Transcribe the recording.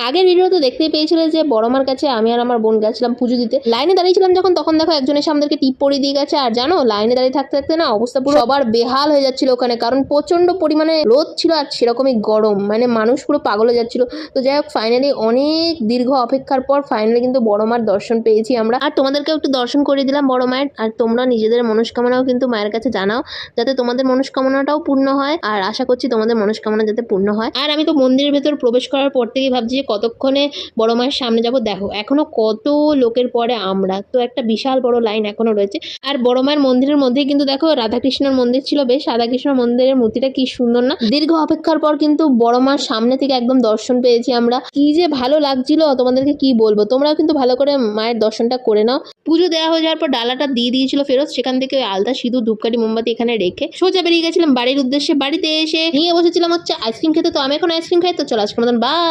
আগের ভিডিও তো দেখতেই পেয়েছিলে যে বড় মার কাছে আমি আর আমার বোন গেছিলাম পুজো দিতে। লাইনে দাঁড়িয়েছিলাম যখন, তখন দেখো একজন এসে আমাদেরকে টিপ পরিয়ে দিয়ে গেছে। আর জানো, লাইনে দাঁড়িয়ে থাকতে থাকতে না অবস্থা পুরো সবার বেহাল হয়ে যাচ্ছিল ওখানে, কারণ প্রচন্ড পরিমাণে রোদ ছিল আর সেরকমই গরম, মানে মানুষ পুরো পাগল হয়ে যাচ্ছিল। তো যাই হোক, ফাইনালি অনেক দীর্ঘ অপেক্ষার পর ফাইনালি কিন্তু বড় মার দর্শন পেয়েছি আমরা। আর তোমাদেরকেও একটু দর্শন করে দিলাম বড় মায়ের। আর তোমরা নিজেদের মনস্কামনাও কিন্তু মায়ের কাছে জানাও, যাতে তোমাদের মনস্কামনাটাও পূর্ণ হয়। আর আশা করছি তোমাদের মনস্কামনা যাতে পূর্ণ হয়। আর আমি তো মন্দিরের ভেতর প্রবেশ করার পর থেকেই ভাবছি যে কতক্ষণে বড় মায়ের সামনে যাব। দেখো এখনো কত লোকের পরে আমরা তো, একটা বিশাল বড় লাইন এখনো রয়েছে। আর বড় মায়ের মন্দিরের মধ্যেই কিন্তু দেখো রাধাকৃষ্ণের মন্দির ছিল, বেশ রাধাকৃষ্ণ মন্দিরের মূর্তিটা কি সুন্দর না। দীর্ঘ অপেক্ষার পর কিন্তু বড় মার সামনে থেকে একদম দর্শন পেয়েছি আমরা। কি যে ভালো লাগছিল তোমাদেরকে কি বলবো। তোমরাও কিন্তু ভালো করে মায়ের দর্শনটা করে নাও। পুজো দেওয়া হয়ে যাওয়ার পর ডালাটা দিয়ে দিয়েছিল ফেরত, সেখান থেকে ওই আলতা, সিঁদুর, ধূপকাঠি, মোমবাতি এখানে রেখে সোজা বেরিয়ে গেছিলাম বাড়ির উদ্দেশ্যে। বাড়িতে এসে নিয়ে বসেছিলাম হচ্ছে আইসক্রিম খেতে। তো আমি এখন আইসক্রিম খাই। তো চলো আজকের মতন বাই।